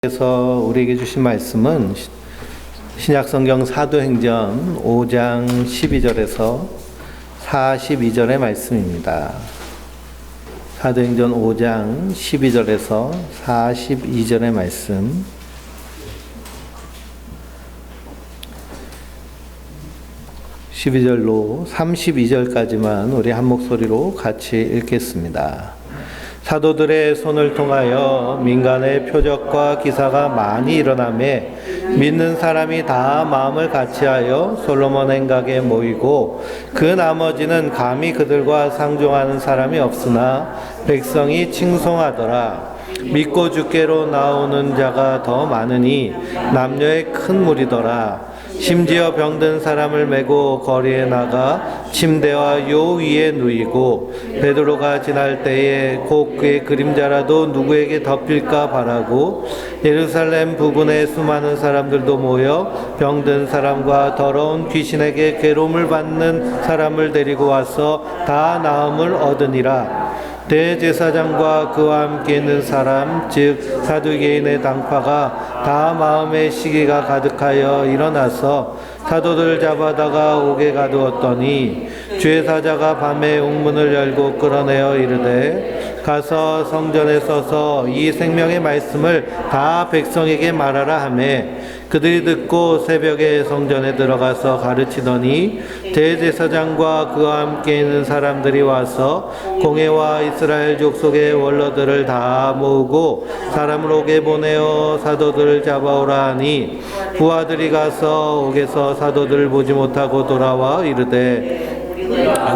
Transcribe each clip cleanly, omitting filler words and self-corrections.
그래서 우리에게 주신 말씀은 신약성경 사도행전 5장 12절에서 42절의 말씀입니다. 사도행전 5장 12절에서 42절의 말씀. (12절로) 32절까지만 우리 한 목소리로 같이 읽겠습니다. 사도들의 손을 통하여 민간의 표적과 기사가 많이 일어나매 믿는 사람이 다 마음을 같이하여 솔로몬 행각에 모이고, 그 나머지는 감히 그들과 상종하는 사람이 없으나 백성이 칭송하더라. 믿고 주께로 나오는 자가 더 많으니 남녀의 큰 무리더라. 심지어 병든 사람을 메고 거리에 나가 침대와 요 위에 누이고, 베드로가 지날 때에 곧 그의 그림자라도 누구에게 덮일까 바라고 예루살렘 부근에 수많은 사람들도 모여 병든 사람과 더러운 귀신에게 괴로움을 받는 사람을 데리고 와서 다 나음을 얻으니라. 대제사장과 그와 함께 있는 사람, 즉 사두개인의 당파가 다 마음의 시기가 가득하여 일어나서 사도들 잡아다가 옥에 가두었더니 주의 사자가 밤에 옥문을 열고 끌어내어 이르되, 가서 성전에 서서 이 생명의 말씀을 다 백성에게 말하라 하며, 그들이 듣고 새벽에 성전에 들어가서 가르치더니 대제사장과 그와 함께 있는 사람들이 와서 공회와 이스라엘 족속의 원로들을 다 모으고 사람을 옥에 보내어 사도들을 잡아오라 하니, 부하들이 가서 옥에서 사도들을 보지 못하고 돌아와 이르되,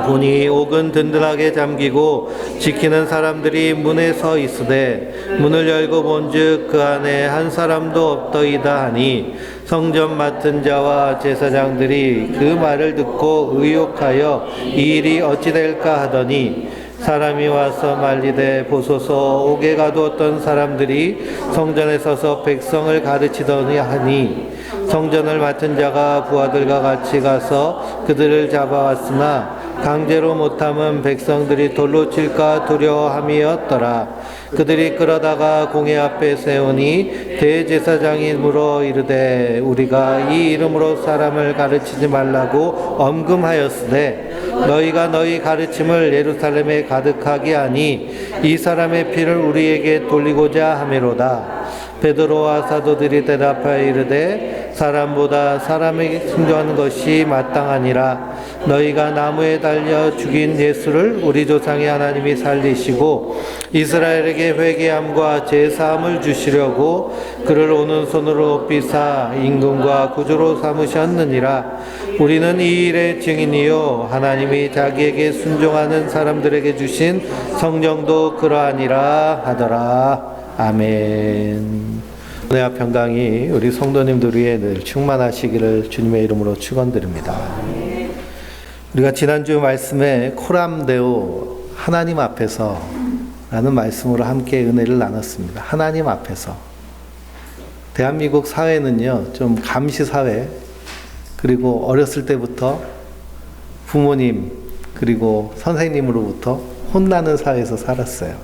보니 옥은 든든하게 잠기고 지키는 사람들이 문에 서 있으되 문을 열고 본즉 그 안에 한 사람도 없더이다 하니, 성전 맡은 자와 제사장들이 그 말을 듣고 의혹하여 이 일이 어찌 될까 하더니, 사람이 와서 말리되 보소서, 옥에 가두었던 사람들이 성전에 서서 백성을 가르치더니 하니, 성전을 맡은 자가 부하들과 같이 가서 그들을 잡아왔으나 강제로 못함은 백성들이 돌로 칠까 두려워함이었더라. 그들이 끌어다가 공회 앞에 세우니 대제사장이 물어 이르되, 우리가 이 이름으로 사람을 가르치지 말라고 엄금하였으되 너희가 너희 가르침을 예루살렘에 가득하게 하니 이 사람의 피를 우리에게 돌리고자 하미로다. 베드로와 사도들이 대답하여 이르되, 사람보다 사람에게 순종하는 것이 마땅하니라. 너희가 나무에 달려 죽인 예수를 우리 조상의 하나님이 살리시고 이스라엘에게 회개함과 제사함을 주시려고 그를 오른손으로 삐사 임금과 구주로 삼으셨느니라. 우리는 이 일의 증인이요 하나님이 자기에게 순종하는 사람들에게 주신 성령도 그러하니라 하더라. 아멘. 은혜와 평강이 우리 성도님들 위에 늘 충만하시기를 주님의 이름으로 축원드립니다. 우리가 지난주 말씀에 코람데오, 하나님 앞에서 라는 말씀으로 함께 은혜를 나눴습니다. 하나님 앞에서. 대한민국 사회는요, 좀 감시 사회, 그리고 어렸을 때부터 부모님 그리고 선생님으로부터 혼나는 사회에서 살았어요.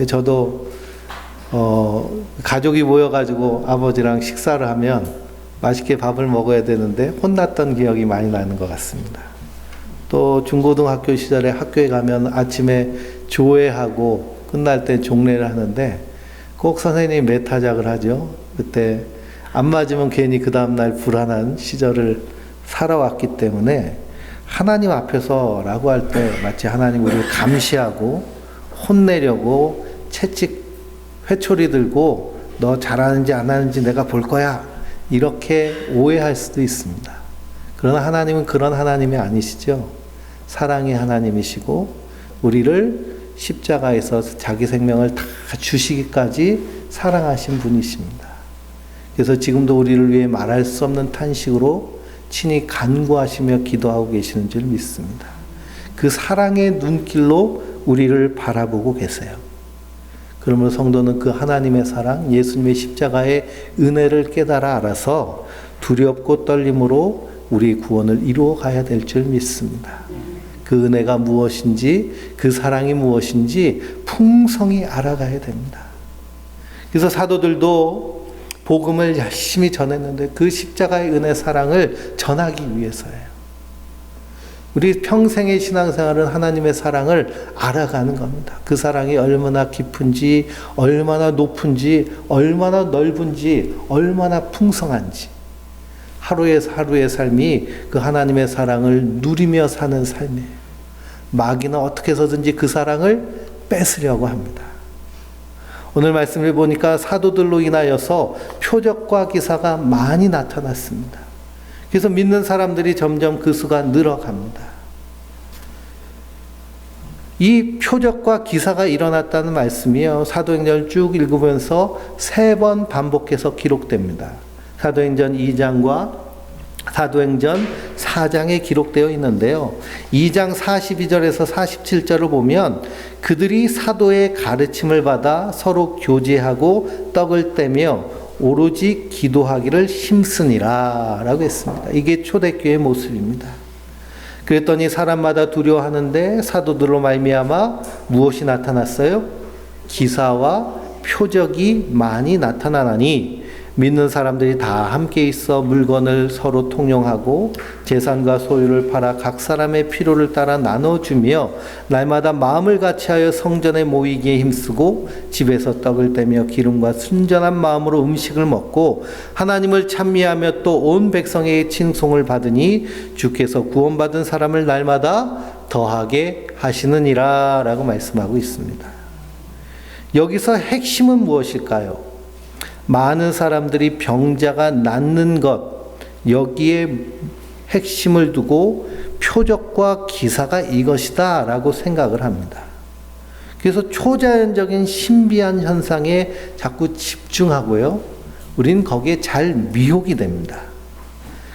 저도 가족이 모여가지고 아버지랑 식사를 하면 맛있게 밥을 먹어야 되는데 혼났던 기억이 많이 나는 것 같습니다. 또 중고등학교 시절에 학교에 가면 아침에 조회하고 끝날 때 종례를 하는데 꼭 선생님이 매타작을 하죠. 그때 안 맞으면 괜히 그 다음날 불안한 시절을 살아왔기 때문에 하나님 앞에서 라고 할 때 마치 하나님 우리를 감시하고 혼내려고 채찍 회초리 들고 너 잘하는지 안 하는지 내가 볼 거야, 이렇게 오해할 수도 있습니다. 그러나 하나님은 그런 하나님이 아니시죠. 사랑의 하나님이시고 우리를 십자가에서 자기 생명을 다 주시기까지 사랑하신 분이십니다. 그래서 지금도 우리를 위해 말할 수 없는 탄식으로 친히 간구하시며 기도하고 계시는 줄 믿습니다. 그 사랑의 눈길로 우리를 바라보고 계세요. 그러므로 성도는 그 하나님의 사랑, 예수님의 십자가의 은혜를 깨달아 알아서 두렵고 떨림으로 우리 구원을 이루어 가야 될 줄 믿습니다. 그 은혜가 무엇인지, 그 사랑이 무엇인지 풍성히 알아가야 됩니다. 그래서 사도들도 복음을 열심히 전했는데 그 십자가의 은혜 사랑을 전하기 위해서예요. 우리 평생의 신앙생활은 하나님의 사랑을 알아가는 겁니다. 그 사랑이 얼마나 깊은지, 얼마나 높은지, 얼마나 넓은지, 얼마나 풍성한지. 하루의 삶이 그 하나님의 사랑을 누리며 사는 삶이에요. 마귀는 어떻게 해서든지 그 사랑을 뺏으려고 합니다. 오늘 말씀을 보니까 사도들로 인하여서 표적과 기사가 많이 나타났습니다. 그래서 믿는 사람들이 점점 그 수가 늘어갑니다. 이 표적과 기사가 일어났다는 말씀이요, 사도행전을 쭉 읽으면서 3번 반복해서 기록됩니다. 사도행전 2장과 사도행전 4장에 기록되어 있는데요. 2장 42절에서 47절을 보면 그들이 사도의 가르침을 받아 서로 교제하고 떡을 떼며 오로지 기도하기를 힘쓰니라 라고 했습니다. 이게 초대교회의 모습입니다. 그랬더니 사람마다 두려워하는데 사도들로 말미암아 무엇이 나타났어요? 기사와 표적이 많이 나타나나니 믿는 사람들이 다 함께 있어 물건을 서로 통용하고 재산과 소유를 팔아 각 사람의 필요를 따라 나눠주며 날마다 마음을 같이하여 성전에 모이기에 힘쓰고 집에서 떡을 떼며 기름과 순전한 마음으로 음식을 먹고 하나님을 찬미하며 또 온 백성에게 칭송을 받으니 주께서 구원받은 사람을 날마다 더하게 하시느니라 라고 말씀하고 있습니다. 여기서 핵심은 무엇일까요? 많은 사람들이 병자가 낫는 것, 여기에 핵심을 두고 표적과 기사가 이것이다 라고 생각을 합니다. 그래서 초자연적인 신비한 현상에 자꾸 집중하고요, 우린 거기에 잘 미혹이 됩니다.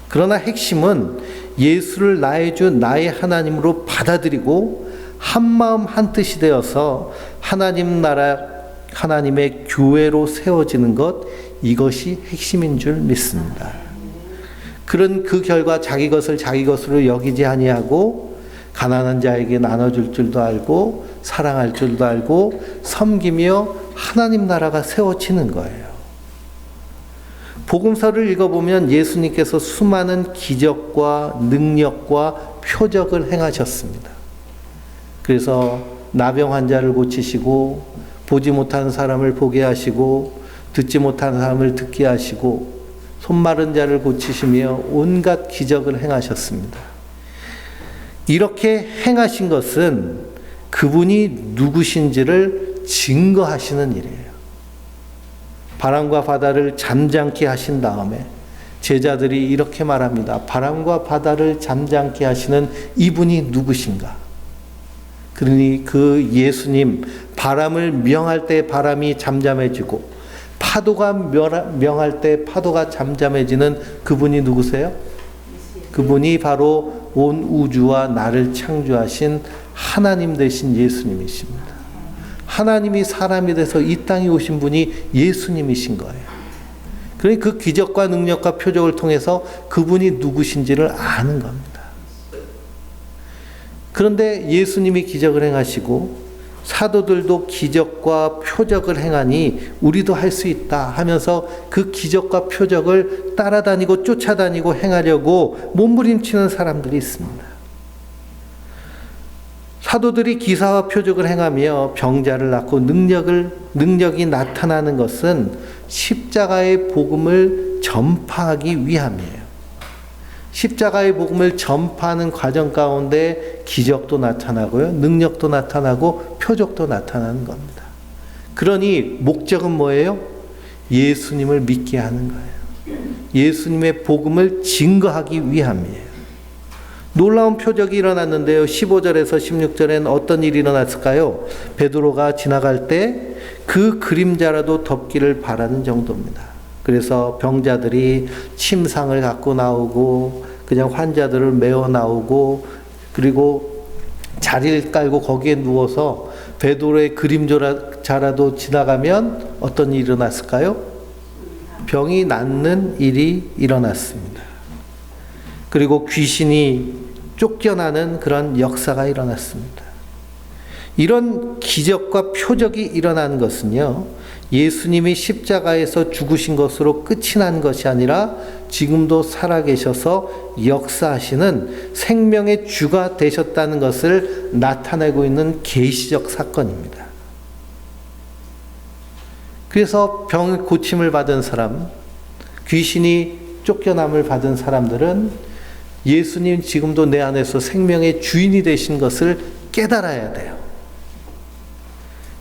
그러나 핵심은 예수를 나의 주 나의 하나님으로 받아들이고 한마음 한뜻이 되어서 하나님 나라 하나님의 교회로 세워지는 것, 이것이 핵심인 줄 믿습니다. 그런 그 결과 자기 것을 자기 것으로 여기지 아니하고 가난한 자에게 나눠줄 줄도 알고 사랑할 줄도 알고 섬기며 하나님 나라가 세워지는 거예요. 복음서를 읽어보면 예수님께서 수많은 기적과 능력과 표적을 행하셨습니다. 그래서 나병 환자를 고치시고 보지 못하는 사람을 보게 하시고 듣지 못하는 사람을 듣게 하시고 손 마른 자를 고치시며 온갖 기적을 행하셨습니다. 이렇게 행하신 것은 그분이 누구신지를 증거하시는 일이에요. 바람과 바다를 잠잠케 하신 다음에 제자들이 이렇게 말합니다. 바람과 바다를 잠잠케 하시는 이분이 누구신가? 그러니 그 예수님, 바람을 명할 때 바람이 잠잠해지고 파도가 명할 때 파도가 잠잠해지는 그분이 누구세요? 그분이 바로 온 우주와 나를 창조하신 하나님 되신 예수님이십니다. 하나님이 사람이 돼서 이 땅에 오신 분이 예수님이신 거예요. 그러니 그 기적과 능력과 표적을 통해서 그분이 누구신지를 아는 겁니다. 그런데 예수님이 기적을 행하시고 사도들도 기적과 표적을 행하니 우리도 할 수 있다 하면서 그 기적과 표적을 따라다니고 쫓아다니고 행하려고 몸부림치는 사람들이 있습니다. 사도들이 기사와 표적을 행하며 병자를 낫고 능력이 나타나는 것은 십자가의 복음을 전파하기 위함이에요. 십자가의 복음을 전파하는 과정 가운데 기적도 나타나고요, 능력도 나타나고 표적도 나타나는 겁니다. 그러니 목적은 뭐예요? 예수님을 믿게 하는 거예요. 예수님의 복음을 증거하기 위함이에요. 놀라운 표적이 일어났는데요. 15절에서 16절에는 어떤 일이 일어났을까요? 베드로가 지나갈 때 그 그림자라도 덮기를 바라는 정도입니다. 그래서 병자들이 침상을 갖고 나오고 그냥 환자들을 메워 나오고 그리고 자리를 깔고 거기에 누워서 베드로의 그림자라도 지나가면 어떤 일이 일어났을까요? 병이 낫는 일이 일어났습니다. 그리고 귀신이 쫓겨나는 그런 역사가 일어났습니다. 이런 기적과 표적이 일어나는 것은요, 예수님이 십자가에서 죽으신 것으로 끝이 난 것이 아니라 지금도 살아계셔서 역사하시는 생명의 주가 되셨다는 것을 나타내고 있는 계시적 사건입니다. 그래서 병 고침을 받은 사람, 귀신이 쫓겨남을 받은 사람들은 예수님 지금도 내 안에서 생명의 주인이 되신 것을 깨달아야 돼요.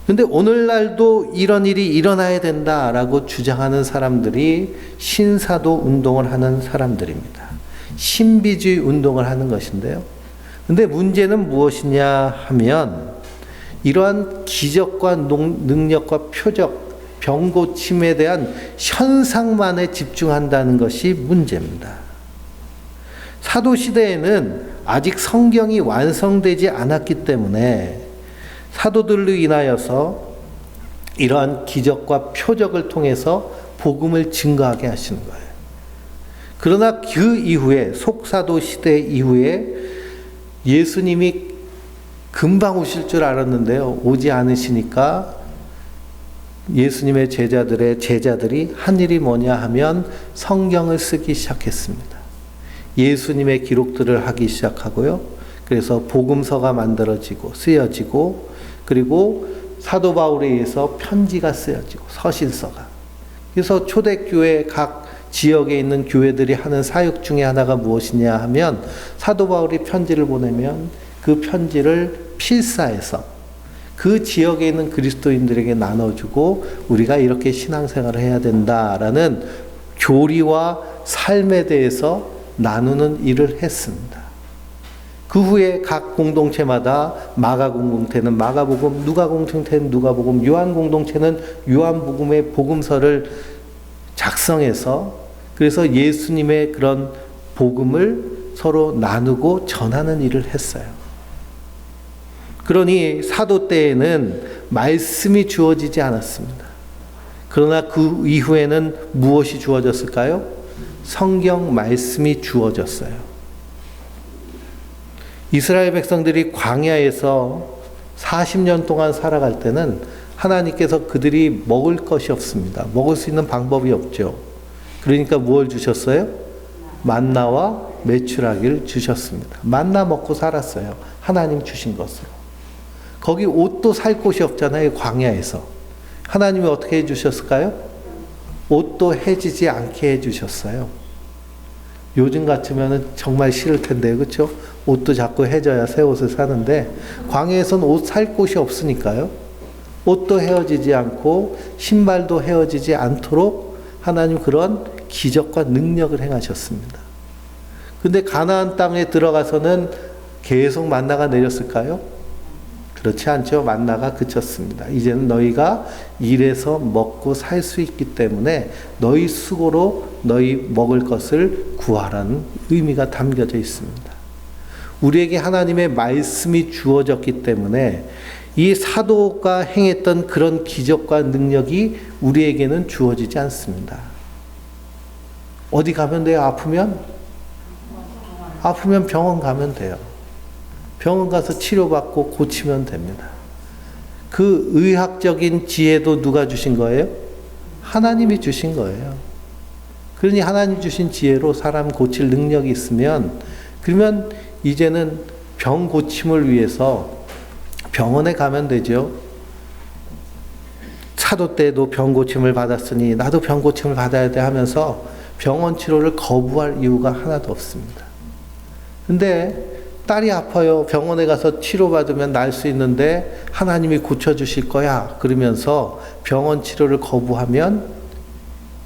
근데 오늘날도 이런 일이 일어나야 된다라고 주장하는 사람들이 신사도 운동을 하는 사람들입니다. 신비주의 운동을 하는 것인데요. 근데 문제는 무엇이냐 하면 이러한 기적과 능력과 표적, 병고침에 대한 현상만에 집중한다는 것이 문제입니다. 사도시대에는 아직 성경이 완성되지 않았기 때문에 사도들로 인하여서 이러한 기적과 표적을 통해서 복음을 증거하게 하시는 거예요. 그러나 그 이후에 속사도 시대 이후에 예수님이 금방 오실 줄 알았는데요. 오지 않으시니까 예수님의 제자들이 한 일이 뭐냐 하면 성경을 쓰기 시작했습니다. 예수님의 기록들을 하기 시작하고요. 그래서 복음서가 만들어지고 쓰여지고 그리고 사도 바울에 의해서 편지가 쓰여지고 서신서가. 그래서 초대교회 각 지역에 있는 교회들이 하는 사역 중에 하나가 무엇이냐 하면 사도 바울이 편지를 보내면 그 편지를 필사해서 그 지역에 있는 그리스도인들에게 나눠주고 우리가 이렇게 신앙생활을 해야 된다라는 교리와 삶에 대해서 나누는 일을 했습니다. 그 후에 각 공동체마다 마가 공동체는 마가복음, 누가 공동체는 누가복음, 요한 공동체는 요한복음의 복음서를 작성해서 그래서 예수님의 그런 복음을 서로 나누고 전하는 일을 했어요. 그러니 사도 때에는 말씀이 주어지지 않았습니다. 그러나 그 이후에는 무엇이 주어졌을까요? 성경 말씀이 주어졌어요. 이스라엘 백성들이 광야에서 40년 동안 살아갈 때는 하나님께서 그들이 먹을 것이 없습니다. 먹을 수 있는 방법이 없죠. 그러니까 무엇을 주셨어요? 만나와 메추라기를 주셨습니다. 만나 먹고 살았어요. 하나님 주신 것으로. 거기 옷도 살 곳이 없잖아요. 광야에서. 하나님이 어떻게 해주셨을까요? 옷도 해지지 않게 해주셨어요. 요즘 같으면 정말 싫을 텐데요. 그렇죠? 옷도 자꾸 해져야 새 옷을 사는데 광야에서는 옷 살 곳이 없으니까요. 옷도 헤어지지 않고 신발도 헤어지지 않도록 하나님 그런 기적과 능력을 행하셨습니다. 근데 가나안 땅에 들어가서는 계속 만나가 내렸을까요? 그렇지 않죠. 만나가 그쳤습니다. 이제는 너희가 일해서 먹고 살 수 있기 때문에 너희 수고로 너희 먹을 것을 구하라는 의미가 담겨져 있습니다. 우리에게 하나님의 말씀이 주어졌기 때문에 이 사도가 행했던 그런 기적과 능력이 우리에게는 주어지지 않습니다. 어디 가면 돼요? 아프면 병원 가면 돼요. 병원 가서 치료받고 고치면 됩니다. 그 의학적인 지혜도 누가 주신 거예요? 하나님이 주신 거예요. 그러니 하나님 주신 지혜로 사람 고칠 능력이 있으면 그러면 이제는 병 고침을 위해서 병원에 가면 되죠. 사도 때도 병 고침을 받았으니 나도 병 고침을 받아야 돼 하면서 병원 치료를 거부할 이유가 하나도 없습니다. 근데 딸이 아파요. 병원에 가서 치료받으면 날 수 있는데 하나님이 고쳐주실 거야. 그러면서 병원 치료를 거부하면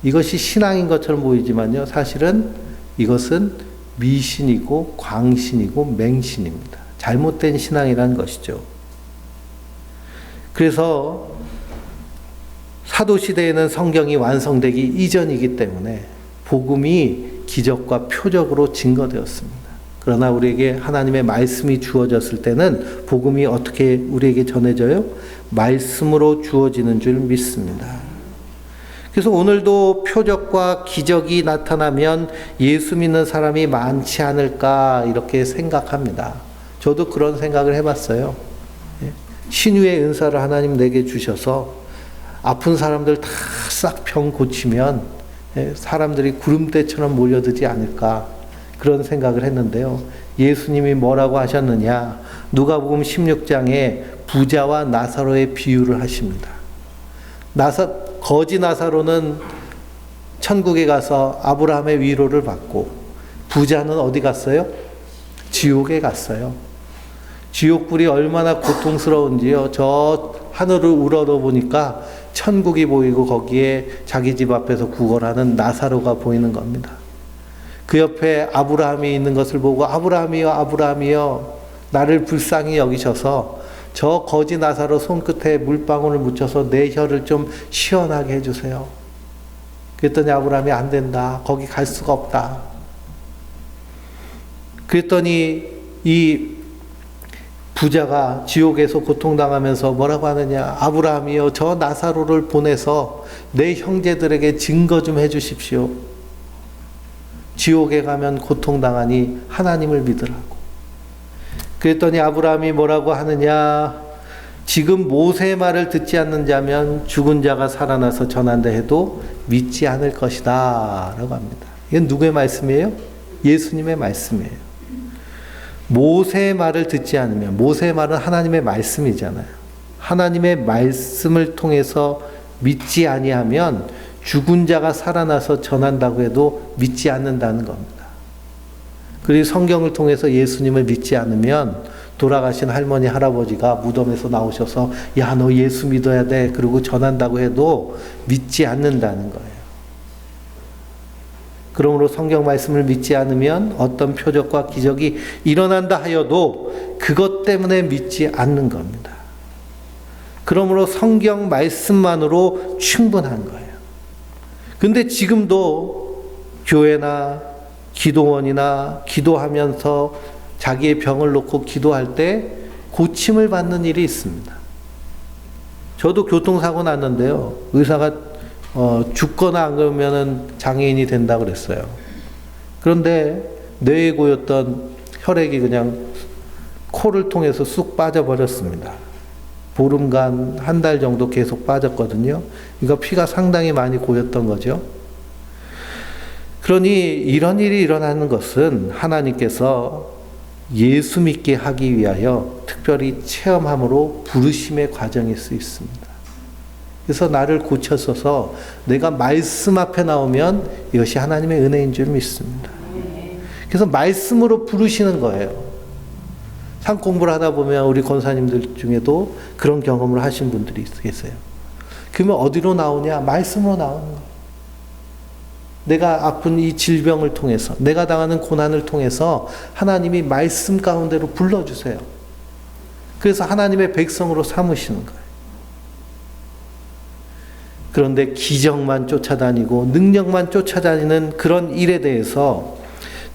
이것이 신앙인 것처럼 보이지만요. 사실은 이것은 미신이고 광신이고 맹신입니다. 잘못된 신앙이라는 것이죠. 그래서 사도시대에는 성경이 완성되기 이전이기 때문에 복음이 기적과 표적으로 증거되었습니다. 그러나 우리에게 하나님의 말씀이 주어졌을 때는 복음이 어떻게 우리에게 전해져요? 말씀으로 주어지는 줄 믿습니다. 그래서 오늘도 표적과 기적이 나타나면 예수 믿는 사람이 많지 않을까 이렇게 생각합니다. 저도 그런 생각을 해봤어요. 신유의 은사를 하나님 내게 주셔서 아픈 사람들 다 싹 병 고치면 사람들이 구름대처럼 몰려들지 않을까 그런 생각을 했는데요. 예수님이 뭐라고 하셨느냐? 누가복음 16장에 부자와 나사로의 비유를 하십니다. 거지 나사로는 천국에 가서 아브라함의 위로를 받고, 부자는 어디 갔어요? 지옥에 갔어요. 지옥불이 얼마나 고통스러운지요. 저 하늘을 우러러보니까 천국이 보이고 거기에 자기 집 앞에서 구걸하는 나사로가 보이는 겁니다. 그 옆에 아브라함이 있는 것을 보고 아브라함이여 아브라함이여 나를 불쌍히 여기셔서 저 거지 나사로 손끝에 물방울을 묻혀서 내 혀를 좀 시원하게 해주세요. 그랬더니 아브라함이 안 된다. 거기 갈 수가 없다. 그랬더니 이 부자가 지옥에서 고통당하면서 뭐라고 하느냐? 아브라함이여 저 나사로를 보내서 내 형제들에게 증거 좀 해주십시오. 지옥에 가면 고통당하니 하나님을 믿으라고. 그랬더니 아브라함이 뭐라고 하느냐? 지금 모세의 말을 듣지 않는 자면 죽은 자가 살아나서 전한다 해도 믿지 않을 것이다 라고 합니다. 이건 누구의 말씀이에요? 예수님의 말씀이에요. 모세의 말을 듣지 않으면, 모세의 말은 하나님의 말씀이잖아요. 하나님의 말씀을 통해서 믿지 아니하면 죽은 자가 살아나서 전한다고 해도 믿지 않는다는 겁니다. 그리고 성경을 통해서 예수님을 믿지 않으면 돌아가신 할머니 할아버지가 무덤에서 나오셔서 야, 너 예수 믿어야 돼 그러고 전한다고 해도 믿지 않는다는 거예요. 그러므로 성경 말씀을 믿지 않으면 어떤 표적과 기적이 일어난다 하여도 그것 때문에 믿지 않는 겁니다. 그러므로 성경 말씀만으로 충분한 거예요. 근데 지금도 교회나 기도원이나 기도하면서 자기의 병을 놓고 기도할 때 고침을 받는 일이 있습니다. 저도 교통사고 났는데요. 의사가 죽거나 안 그러면은 장애인이 된다 그랬어요. 그런데 뇌에 고였던 혈액이 그냥 코를 통해서 쑥 빠져버렸습니다. 보름간 한 달 정도 계속 빠졌거든요. 그러니까 피가 상당히 많이 고였던 거죠. 그러니 이런 일이 일어나는 것은 하나님께서 예수 믿게 하기 위하여 특별히 체험함으로 부르심의 과정일 수 있습니다. 그래서 나를 고쳐서서 내가 말씀 앞에 나오면 이것이 하나님의 은혜인 줄 믿습니다. 그래서 말씀으로 부르시는 거예요. 상 공부를 하다 보면 우리 권사님들 중에도 그런 경험을 하신 분들이 계세요. 그러면 어디로 나오냐? 말씀으로 나오는 거예요. 내가 아픈 이 질병을 통해서, 내가 당하는 고난을 통해서 하나님이 말씀 가운데로 불러주세요. 그래서 하나님의 백성으로 삼으시는 거예요. 그런데 기적만 쫓아다니고 능력만 쫓아다니는 그런 일에 대해서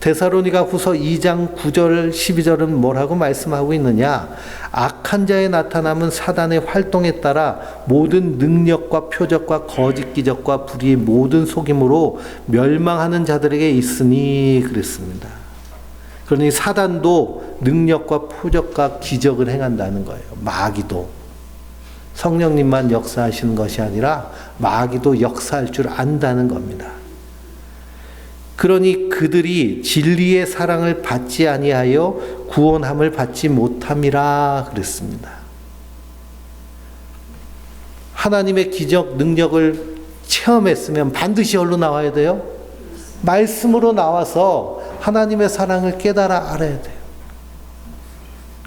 데살로니가 후서 2장 9절 12절은 뭐라고 말씀하고 있느냐? 악한 자의 나타남은 사단의 활동에 따라 모든 능력과 표적과 거짓 기적과 불의의 모든 속임으로 멸망하는 자들에게 있으니 그랬습니다. 그러니 사단도 능력과 표적과 기적을 행한다는 거예요. 마귀도. 성령님만 역사하시는 것이 아니라 마귀도 역사할 줄 안다는 겁니다. 그러니 그들이 진리의 사랑을 받지 아니하여 구원함을 받지 못함이라 그랬습니다. 하나님의 기적 능력을 체험했으면 반드시 어디로 나와야 돼요? 말씀으로 나와서 하나님의 사랑을 깨달아 알아야 돼요.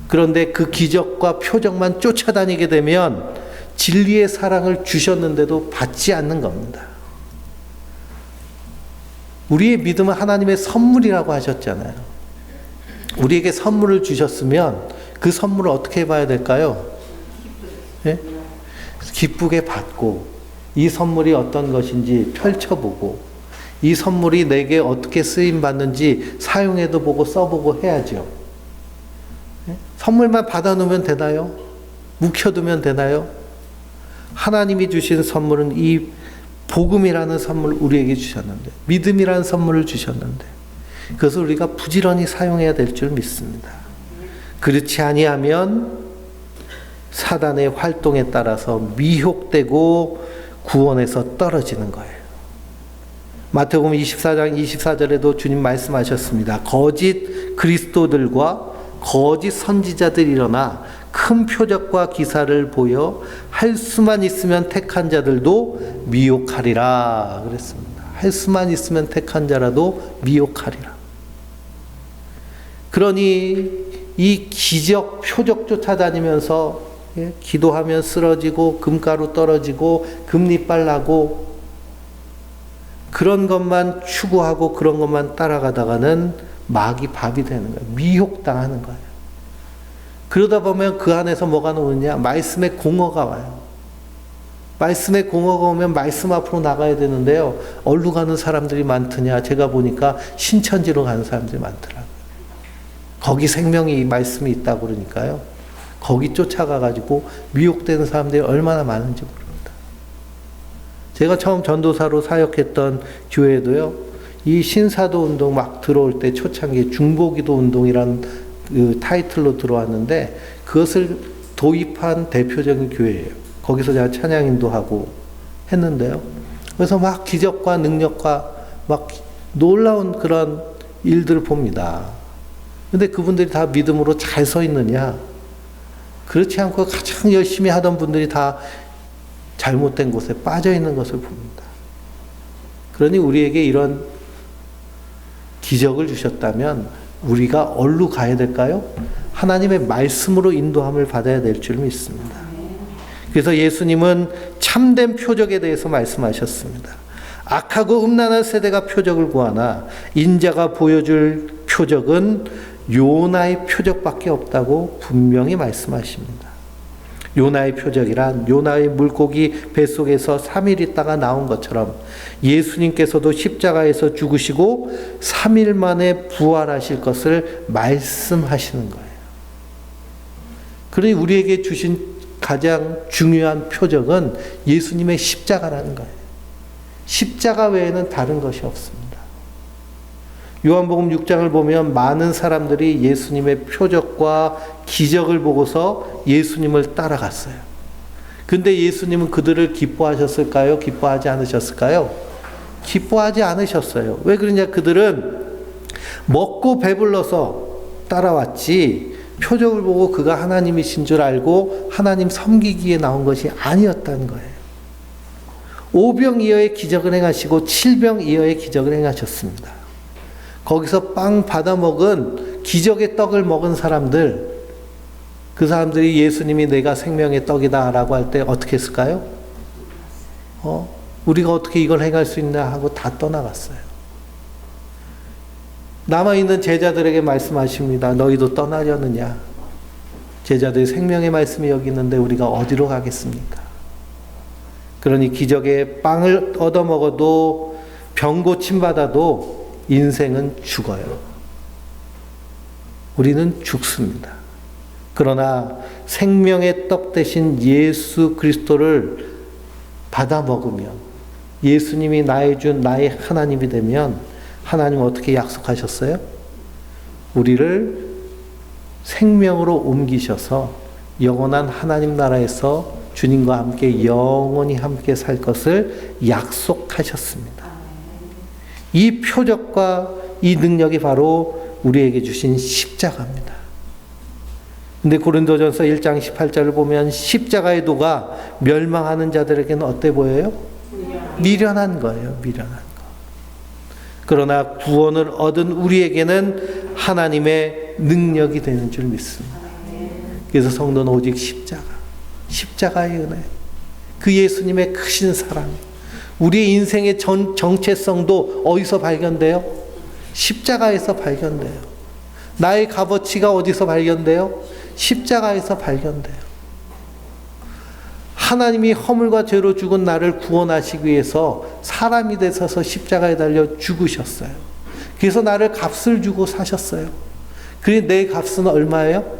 그런데 그 기적과 표적만 쫓아다니게 되면 진리의 사랑을 주셨는데도 받지 않는 겁니다. 우리의 믿음은 하나님의 선물이라고 하셨잖아요. 우리에게 선물을 주셨으면 그 선물을 어떻게 봐야 될까요? 예? 기쁘게 받고 이 선물이 어떤 것인지 펼쳐보고 이 선물이 내게 어떻게 쓰임받는지 사용해도 보고 써보고 해야죠. 예? 선물만 받아놓으면 되나요? 묵혀두면 되나요? 하나님이 주신 선물은 이 복음이라는 선물을 우리에게 주셨는데, 믿음이라는 선물을 주셨는데, 그것을 우리가 부지런히 사용해야 될 줄 믿습니다. 그렇지 아니하면 사단의 활동에 따라서 미혹되고 구원에서 떨어지는 거예요. 마태복음 24장 24절에도 주님 말씀하셨습니다. 거짓 그리스도들과 거짓 선지자들이 일어나 큰 표적과 기사를 보여 할 수만 있으면 택한 자들도 미혹하리라 그랬습니다. 할 수만 있으면 택한 자라도 미혹하리라. 그러니 이 기적 표적 쫓아다니면서 기도하면 쓰러지고 금가루 떨어지고 금리빨 나고 그런 것만 추구하고 그런 것만 따라가다가는 마귀 밥이 되는 거예요. 미혹당하는 거예요. 그러다 보면 그 안에서 뭐가 나오느냐? 말씀의 공허가 와요. 말씀의 공허가 오면 말씀 앞으로 나가야 되는데요. 어디로 가는 사람들이 많더냐? 제가 보니까 신천지로 가는 사람들이 많더라고요. 거기 생명이 말씀이 있다고 그러니까요. 거기 쫓아가가지고 미혹되는 사람들이 얼마나 많은지 모릅니다. 제가 처음 전도사로 사역했던 교회도요. 이 신사도 운동 막 들어올 때 초창기 중보기도 운동이라는 그 타이틀로 들어왔는데 그것을 도입한 대표적인 교회예요. 거기서 제가 찬양 인도하고 했는데요. 그래서 막 기적과 능력과 막 놀라운 그런 일들을 봅니다. 근데 그분들이 다 믿음으로 잘 서 있느냐? 그렇지 않고 가장 열심히 하던 분들이 다 잘못된 곳에 빠져 있는 것을 봅니다. 그러니 우리에게 이런 기적을 주셨다면 우리가 어디로 가야 될까요? 하나님의 말씀으로 인도함을 받아야 될 줄 믿습니다. 그래서 예수님은 참된 표적에 대해서 말씀하셨습니다. 악하고 음란한 세대가 표적을 구하나 인자가 보여줄 표적은 요나의 표적밖에 없다고 분명히 말씀하십니다. 요나의 표적이란 요나의 물고기 뱃속에서 3일 있다가 나온 것처럼 예수님께서도 십자가에서 죽으시고 3일 만에 부활하실 것을 말씀하시는 거예요. 그러니 우리에게 주신 가장 중요한 표적은 예수님의 십자가라는 거예요. 십자가 외에는 다른 것이 없습니다. 요한복음 6장을 보면 많은 사람들이 예수님의 표적과 기적을 보고서 예수님을 따라갔어요. 근데 예수님은 그들을 기뻐하셨을까요? 기뻐하지 않으셨을까요? 기뻐하지 않으셨어요. 왜 그러냐? 그들은 먹고 배불러서 따라왔지 표적을 보고 그가 하나님이신 줄 알고 하나님 섬기기에 나온 것이 아니었다는 거예요. 오병이어의 기적을 행하시고 칠병이어의 기적을 행하셨습니다. 거기서 빵 받아 먹은 기적의 떡을 먹은 사람들, 그 사람들이 예수님이 내가 생명의 떡이다 라고 할 때 어떻게 했을까요? 우리가 어떻게 이걸 행할 수 있나 하고 다 떠나갔어요. 남아있는 제자들에게 말씀하십니다. 너희도 떠나려느냐? 제자들이 생명의 말씀이 여기 있는데 우리가 어디로 가겠습니까? 그러니 기적의 빵을 얻어 먹어도 병 고침 받아도 인생은 죽어요. 우리는 죽습니다. 그러나 생명의 떡 대신 예수 그리스도를 받아 먹으면 예수님이 나의 하나님이 되면 하나님은 어떻게 약속하셨어요? 우리를 생명으로 옮기셔서 영원한 하나님 나라에서 주님과 함께 영원히 함께 살 것을 약속하셨습니다. 이 표적과 이 능력이 바로 우리에게 주신 십자가입니다. 근데 고린도전서 1장 18절을 보면 십자가의 도가 멸망하는 자들에게는 어때 보여요? 미련한 거예요. 미련한 거. 그러나 구원을 얻은 우리에게는 하나님의 능력이 되는 줄 믿습니다. 그래서 성도는 오직 십자가의 은혜, 그 예수님의 크신 사랑, 우리의 인생의 정체성도 어디서 발견돼요? 십자가에서 발견돼요. 나의 값어치가 어디서 발견돼요? 십자가에서 발견돼요. 하나님이 허물과 죄로 죽은 나를 구원하시기 위해서 사람이 되셔서 십자가에 달려 죽으셨어요. 그래서 나를 값을 주고 사셨어요. 그래서 내 값은 얼마예요?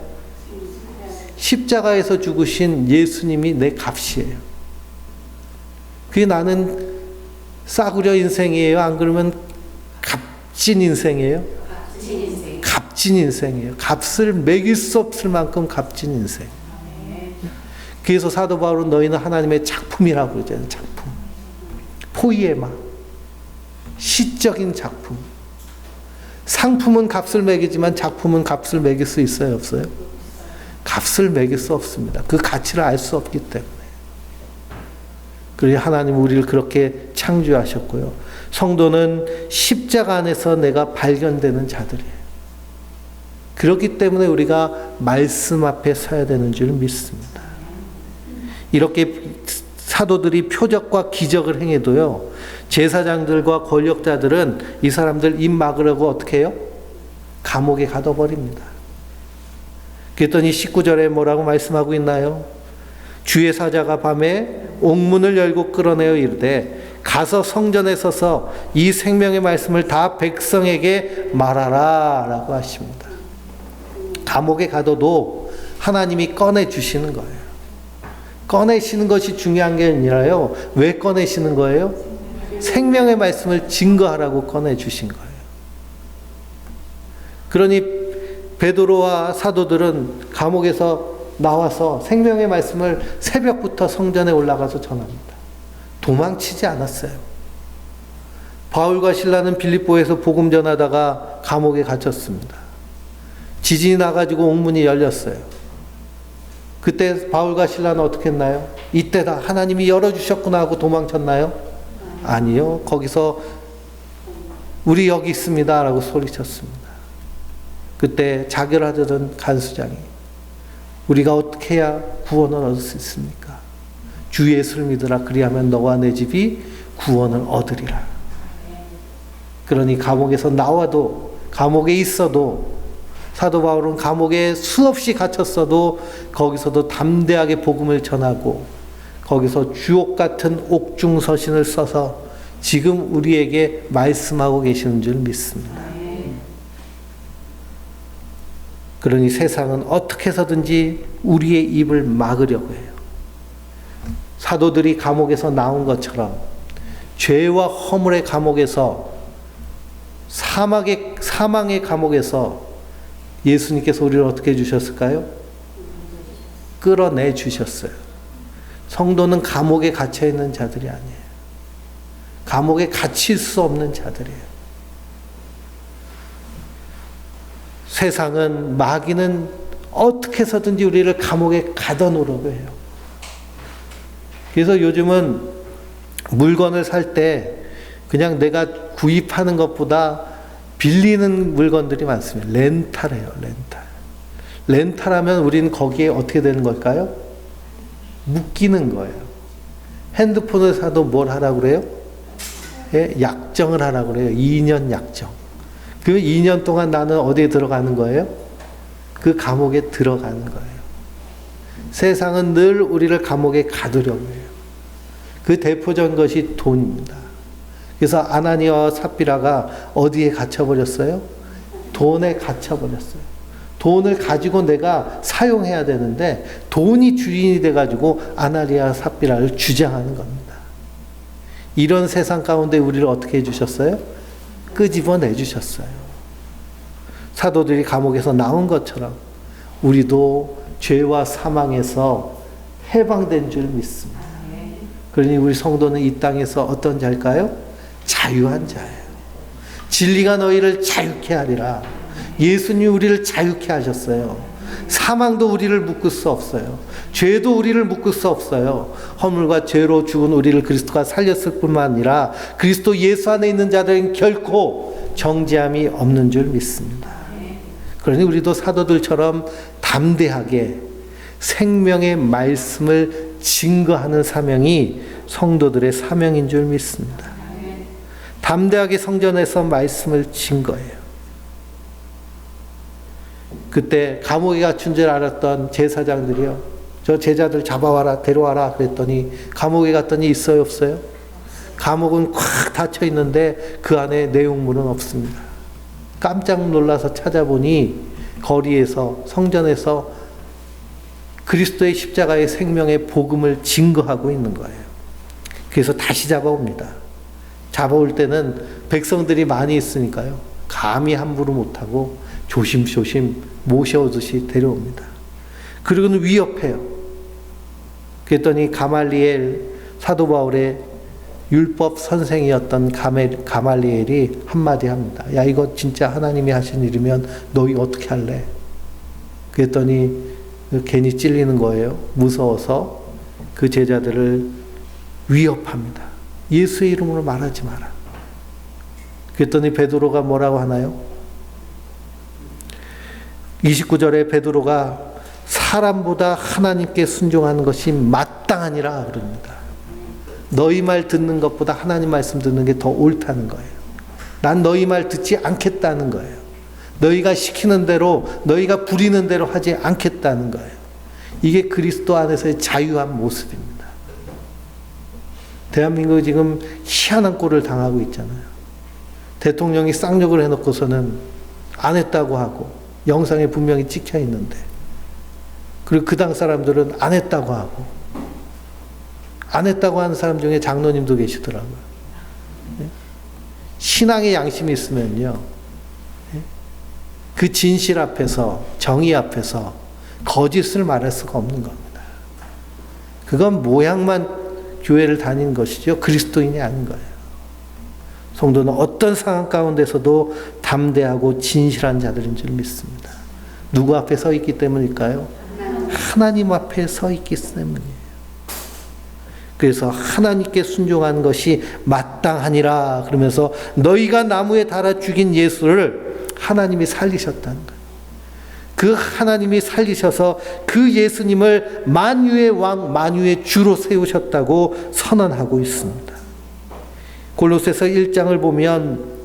십자가에서 죽으신 예수님이 내 값이에요. 그게 나는 싸구려 인생이에요? 안 그러면 값진 인생이에요? 값진 인생이에요. 값을 매길 수 없을 만큼 값진 인생. 그래서 사도 바울은 너희는 하나님의 작품이라고 그러잖아요. 작품. 포이에마, 시적인 작품. 상품은 값을 매기지만 작품은 값을 매길 수 있어요, 없어요? 값을 매길 수 없습니다. 그 가치를 알 수 없기 때문에. 그래서 하나님 우리를 그렇게 창조하셨고요. 성도는 십자가 안에서 내가 발견되는 자들이에요. 그렇기 때문에 우리가 말씀 앞에 서야 되는 줄 믿습니다. 이렇게 사도들이 표적과 기적을 행해도요, 제사장들과 권력자들은 이 사람들 입 막으려고 어떻게 해요? 감옥에 가둬버립니다. 그랬더니 19절에 뭐라고 말씀하고 있나요? 주의 사자가 밤에 옥문을 열고 끌어내어 이르되 가서 성전에 서서 이 생명의 말씀을 다 백성에게 말하라 라고 하십니다. 감옥에 가둬도 하나님이 꺼내주시는 거예요. 꺼내시는 것이 중요한 게 아니라요. 왜 꺼내시는 거예요? 생명의 말씀을 증거하라고 꺼내주신 거예요. 그러니 베드로와 사도들은 감옥에서 나와서 생명의 말씀을 새벽부터 성전에 올라가서 전합니다. 도망치지 않았어요. 바울과 실라는 빌립보에서 복음 전하다가 감옥에 갇혔습니다. 지진이 나가지고 옥문이 열렸어요. 그때 바울과 실라는 어떻게 했나요? 이때다 하나님이 열어주셨구나 하고 도망쳤나요? 아니요. 거기서 우리 여기 있습니다 라고 소리쳤습니다. 그때 자결하던 간수장이 우리가 어떻게 해야 구원을 얻을 수 있습니까? 주 예수를 믿으라. 그리하면 너와 내 집이 구원을 얻으리라. 그러니 감옥에서 나와도, 감옥에 있어도, 사도 바울은 감옥에 수없이 갇혔어도 거기서도 담대하게 복음을 전하고 거기서 주옥 같은 옥중서신을 써서 지금 우리에게 말씀하고 계시는 줄 믿습니다. 그러니 세상은 어떻게 해서든지 우리의 입을 막으려고 해요. 사도들이 감옥에서 나온 것처럼 죄와 허물의 감옥에서 사망의 감옥에서 예수님께서 우리를 어떻게 해주셨을까요? 끌어내 주셨어요. 성도는 감옥에 갇혀있는 자들이 아니에요. 감옥에 갇힐 수 없는 자들이에요. 세상은, 마귀는 어떻게 해서든지 우리를 감옥에 가둬놓으려고 해요. 그래서 요즘은 물건을 살 때 그냥 내가 구입하는 것보다 빌리는 물건들이 많습니다. 렌탈해요, 렌탈. 렌탈하면 우리는 거기에 어떻게 되는 걸까요? 묶이는 거예요. 핸드폰을 사도 뭘 하라고 그래요? 예, 약정을 하라고 그래요. 2년 약정. 그 2년 동안 나는 어디에 들어가는 거예요? 그 감옥에 들어가는 거예요. 세상은 늘 우리를 감옥에 가두려고 해요. 그 대표적인 것이 돈입니다. 그래서 아나니아와 삽비라가 어디에 갇혀버렸어요? 돈에 갇혀버렸어요. 돈을 가지고 내가 사용해야 되는데 돈이 주인이 돼가지고 아나니아와 삽비라를 주장하는 겁니다. 이런 세상 가운데 우리를 어떻게 해주셨어요? 끄집어내 주셨어요. 사도들이 감옥에서 나온 것처럼 우리도 죄와 사망에서 해방된 줄 믿습니다. 그러니 우리 성도는 이 땅에서 어떤 자일까요? 자유한 자예요. 진리가 너희를 자유케 하리라. 예수님 우리를 자유케 하셨어요. 사망도 우리를 묶을 수 없어요. 죄도 우리를 묶을 수 없어요. 허물과 죄로 죽은 우리를 그리스도가 살렸을 뿐만 아니라 그리스도 예수 안에 있는 자들은 결코 정죄함이 없는 줄 믿습니다. 그러니 우리도 사도들처럼 담대하게 생명의 말씀을 증거하는 사명이 성도들의 사명인 줄 믿습니다. 담대하게 성전에서 말씀을 증거해요. 그때 감옥에 갇힌 줄 알았던 제사장들이요, 저 제자들 잡아와라, 데려와라 그랬더니 감옥에 갔더니 있어요, 없어요? 감옥은 꽉 닫혀 있는데 그 안에 내용물은 없습니다. 깜짝 놀라서 찾아보니 거리에서, 성전에서 그리스도의 십자가의 생명의 복음을 증거하고 있는 거예요. 그래서 다시 잡아옵니다. 잡아올 때는 백성들이 많이 있으니까요, 감히 함부로 못하고 조심조심 모셔오듯이 데려옵니다. 그리고는 위협해요. 그랬더니 가말리엘 사도 바울의 율법 선생이었던 가말리엘이 한마디 합니다. 야, 이거 진짜 하나님이 하신 일이면 너희 어떻게 할래? 그랬더니 괜히 찔리는 거예요. 무서워서 그 제자들을 위협합니다. 예수의 이름으로 말하지 마라. 그랬더니 베드로가 뭐라고 하나요? 29절에 베드로가 사람보다 하나님께 순종하는 것이 마땅하니라 그럽니다. 너희 말 듣는 것보다 하나님 말씀 듣는 게 더 옳다는 거예요. 난 너희 말 듣지 않겠다는 거예요. 너희가 시키는 대로, 너희가 부리는 대로 하지 않겠다는 거예요. 이게 그리스도 안에서의 자유한 모습입니다. 대한민국이 지금 희한한 꼴을 당하고 있잖아요. 대통령이 쌍욕을 해놓고서는 안 했다고 하고 영상에 분명히 찍혀 있는데, 그리고 그 당 사람들은 안 했다고 하고, 안 했다고 하는 사람 중에 장로님도 계시더라고요. 신앙의 양심이 있으면요, 그 진실 앞에서, 정의 앞에서 거짓을 말할 수가 없는 겁니다. 그건 모양만 교회를 다니는 것이죠. 그리스도인이 아닌 거예요. 성도는 어떤 상황 가운데서도 담대하고 진실한 자들인 줄 믿습니다. 누구 앞에 서 있기 때문일까요? 하나님 앞에 서 있기 때문이에요. 그래서 하나님께 순종하는 것이 마땅하니라 그러면서 너희가 나무에 달아 죽인 예수를 하나님이 살리셨다는 거예요. 그 하나님이 살리셔서 그 예수님을 만유의 왕, 만유의 주로 세우셨다고 선언하고 있습니다. 골로새서 1장을 보면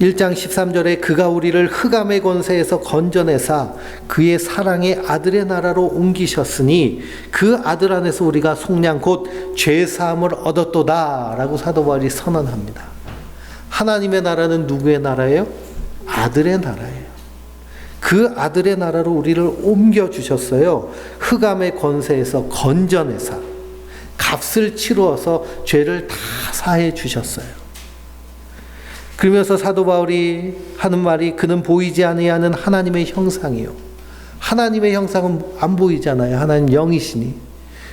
1장 13절에 그가 우리를 흑암의 권세에서 건져내사 그의 사랑의 아들의 나라로 옮기셨으니 그 아들 안에서 우리가 속량 곧 죄사함을 얻었도다 라고 사도 바울이 선언합니다. 하나님의 나라는 누구의 나라예요? 아들의 나라예요. 그 아들의 나라로 우리를 옮겨주셨어요. 흑암의 권세에서 건져내사 값을 치루어서 죄를 다 사해 주셨어요. 그러면서 사도 바울이 하는 말이 그는 보이지 아니하는 하나님의 형상이요. 하나님의 형상은 안 보이잖아요. 하나님 영이시니.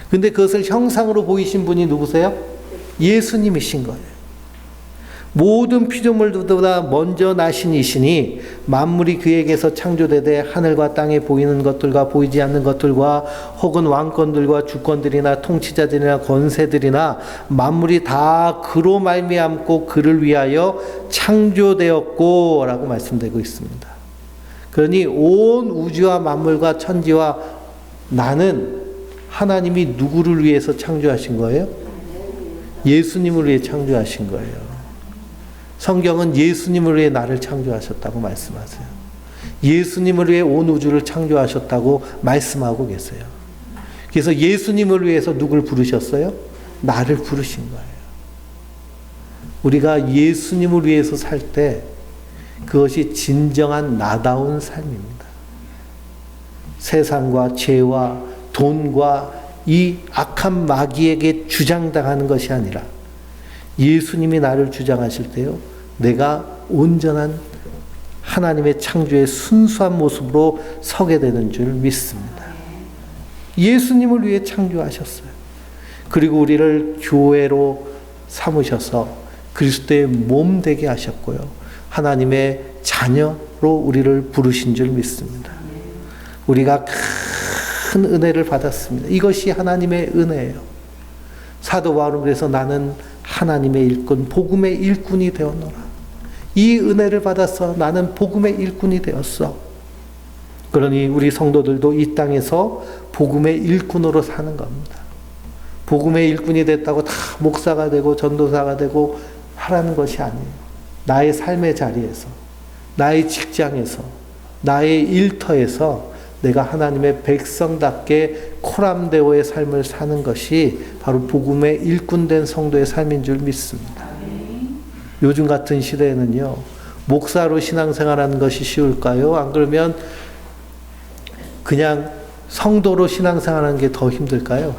근데 그것을 형상으로 보이신 분이 누구세요? 예수님이신 거예요. 모든 피조물보다 먼저 나신 이시니 만물이 그에게서 창조되되 하늘과 땅에 보이는 것들과 보이지 않는 것들과 혹은 왕권들과 주권들이나 통치자들이나 권세들이나 만물이 다 그로 말미암고 그를 위하여 창조되었고 라고 말씀되고 있습니다. 그러니 온 우주와 만물과 천지와 나는 하나님이 누구를 위해서 창조하신 거예요? 예수님을 위해 창조하신 거예요. 성경은 예수님을 위해 나를 창조하셨다고 말씀하세요. 예수님을 위해 온 우주를 창조하셨다고 말씀하고 계세요. 그래서 예수님을 위해서 누굴 부르셨어요? 나를 부르신 거예요. 우리가 예수님을 위해서 살 때 그것이 진정한 나다운 삶입니다. 세상과 죄와 돈과 이 악한 마귀에게 주장당하는 것이 아니라 예수님이 나를 주장하실 때요, 내가 온전한 하나님의 창조의 순수한 모습으로 서게 되는 줄 믿습니다. 예수님을 위해 창조하셨어요. 그리고 우리를 교회로 삼으셔서 그리스도의 몸 되게 하셨고요, 하나님의 자녀로 우리를 부르신 줄 믿습니다. 우리가 큰 은혜를 받았습니다. 이것이 하나님의 은혜예요. 사도 바울은 그래서 나는 하나님의 일꾼, 복음의 일꾼이 되었노라. 이 은혜를 받아서 나는 복음의 일꾼이 되었어. 그러니 우리 성도들도 이 땅에서 복음의 일꾼으로 사는 겁니다. 복음의 일꾼이 됐다고 다 목사가 되고 전도사가 되고 하라는 것이 아니에요. 나의 삶의 자리에서, 나의 직장에서, 나의 일터에서 내가 하나님의 백성답게 코람데오의 삶을 사는 것이 바로 복음의 일꾼된 성도의 삶인 줄 믿습니다. 요즘 같은 시대에는요, 목사로 신앙생활하는 것이 쉬울까요? 안 그러면 그냥 성도로 신앙생활하는 게 더 힘들까요?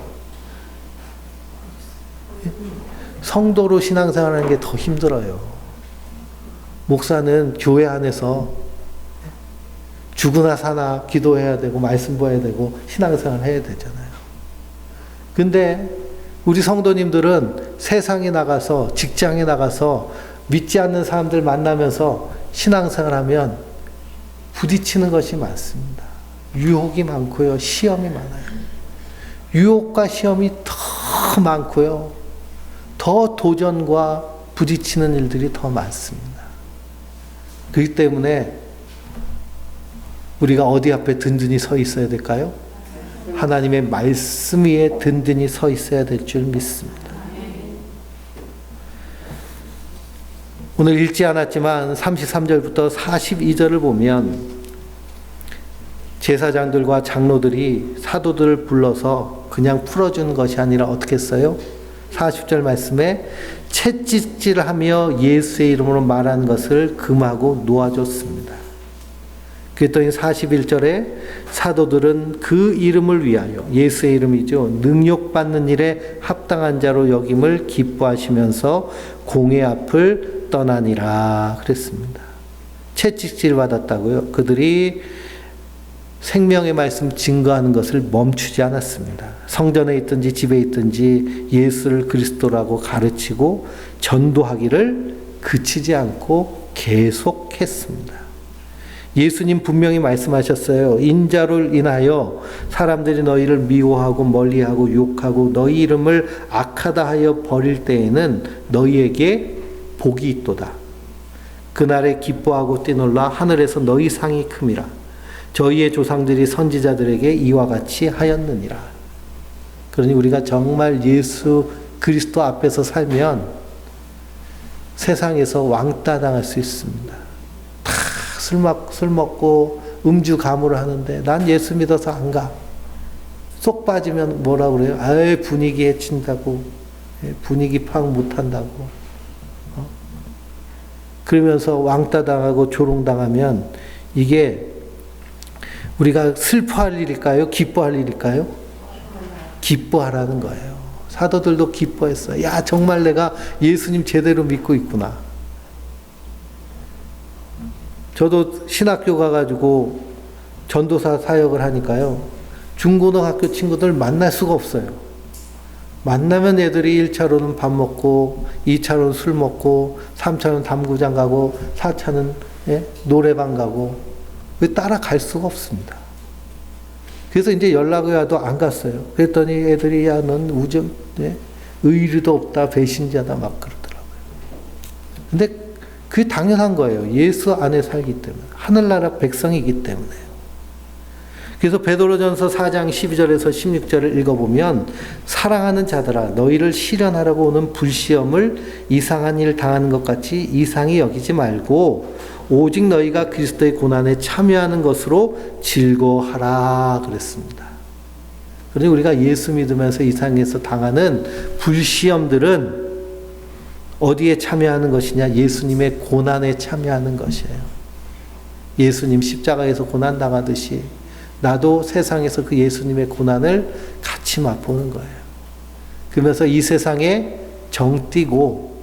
성도로 신앙생활하는 게 더 힘들어요. 목사는 교회 안에서 죽으나 사나 기도해야 되고 말씀 보아야 되고 신앙생활 해야 되잖아요. 근데 우리 성도님들은 세상에 나가서, 직장에 나가서 믿지 않는 사람들 만나면서 신앙생활하면 부딪히는 것이 많습니다. 유혹이 많고요. 시험이 많아요. 유혹과 시험이 더 많고요. 더 도전과 부딪히는 일들이 더 많습니다. 그렇기 때문에 우리가 어디 앞에 든든히 서 있어야 될까요? 하나님의 말씀 위에 든든히 서 있어야 될 줄 믿습니다. 오늘 읽지 않았지만 33절부터 42절을 보면 제사장들과 장로들이 사도들을 불러서 그냥 풀어주는 것이 아니라 어떻게 했어요? 40절 말씀에 채찍질하며 예수의 이름으로 말한 것을 금하고 놓아줬습니다. 그랬더니 41절에 사도들은 그 이름을 위하여, 예수의 이름이죠, 능욕받는 일에 합당한 자로 여김을 기뻐하시면서 공회 앞을 떠나니라 그랬습니다. 채찍질 받았다고요. 그들이 생명의 말씀 증거하는 것을 멈추지 않았습니다. 성전에 있든지 집에 있든지 예수를 그리스도라고 가르치고 전도하기를 그치지 않고 계속했습니다. 예수님 분명히 말씀하셨어요. 인자를 인하여 사람들이 너희를 미워하고 멀리하고 욕하고 너희 이름을 악하다 하여 버릴 때에는 너희에게 복이 있도다. 그날에 기뻐하고 뛰놀라 하늘에서 너희 상이 큼이라. 저희의 조상들이 선지자들에게 이와 같이 하였느니라. 그러니 우리가 정말 예수 그리스도 앞에서 살면 세상에서 왕따 당할 수 있습니다. 다 술 먹고 음주 가무를 하는데 난 예수 믿어서 안 가. 쏙 빠지면 뭐라 그래요? 아유, 분위기에 친다고. 분위기 파악 못한다고. 그러면서 왕따 당하고 조롱당하면 이게 우리가 슬퍼할 일일까요? 기뻐할 일일까요? 기뻐하라는 거예요. 사도들도 기뻐했어요. 야, 정말 내가 예수님 제대로 믿고 있구나. 저도 신학교 가가지고 전도사 사역을 하니까요. 중고등학교 친구들 만날 수가 없어요. 만나면 애들이 1차로는 밥 먹고 2차로는 술 먹고 3차로는 담구장 가고 4차는 노래방 가고 따라갈 수가 없습니다. 그래서 이제 연락이 와도 안 갔어요. 그랬더니 애들이 야, 넌 의리도 없다, 배신자다 막 그러더라고요. 근데 그게 당연한 거예요. 예수 안에 살기 때문에. 하늘나라 백성이기 때문에요. 그래서 베드로전서 4장 12절에서 16절을 읽어보면 사랑하는 자들아 너희를 시련하라고 오는 불시험을 이상한 일 당하는 것 같이 이상히 여기지 말고 오직 너희가 그리스도의 고난에 참여하는 것으로 즐거워하라 그랬습니다. 그러니 우리가 예수 믿으면서 이 세상에서 당하는 불시험들은 어디에 참여하는 것이냐? 예수님의 고난에 참여하는 것이에요. 예수님 십자가에서 고난 당하듯이 나도 세상에서 그 예수님의 고난을 같이 맛보는 거예요. 그러면서 이 세상에 정 띄고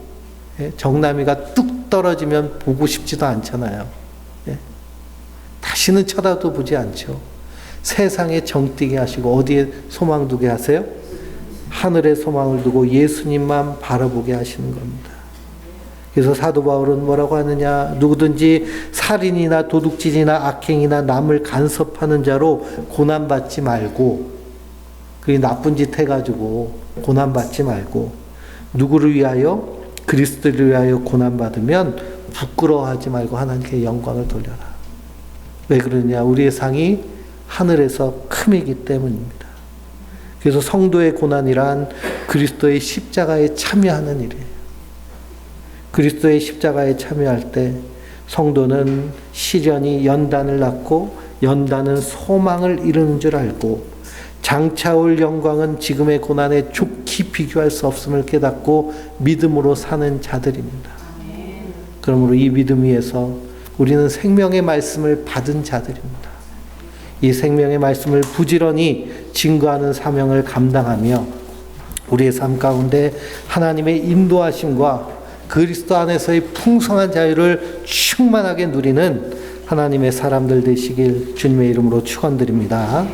정남이가 뚝 떨어지면 보고 싶지도 않잖아요. 다시는 쳐다도 보지 않죠. 세상에 정 띄게 하시고 어디에 소망 두게 하세요? 하늘에 소망을 두고 예수님만 바라보게 하시는 겁니다. 그래서 사도 바울은 뭐라고 하느냐? 누구든지 살인이나 도둑질이나 악행이나 남을 간섭하는 자로 고난받지 말고, 그 나쁜 짓 해가지고 고난받지 말고, 누구를 위하여? 그리스도를 위하여 고난받으면 부끄러워하지 말고 하나님께 영광을 돌려라. 왜 그러냐? 우리의 상이 하늘에서 큼이기 때문입니다. 그래서 성도의 고난이란 그리스도의 십자가에 참여하는 일이에요. 그리스도의 십자가에 참여할 때 성도는 시련이 연단을 낳고 연단은 소망을 이루는 줄 알고 장차 올 영광은 지금의 고난에 좋게 비교할 수 없음을 깨닫고 믿음으로 사는 자들입니다. 그러므로 이 믿음 위에서 우리는 생명의 말씀을 받은 자들입니다. 이 생명의 말씀을 부지런히 증거하는 사명을 감당하며 우리의 삶 가운데 하나님의 인도하심과 그리스도 안에서의 풍성한 자유를 충만하게 누리는 하나님의 사람들 되시길 주님의 이름으로 축원드립니다.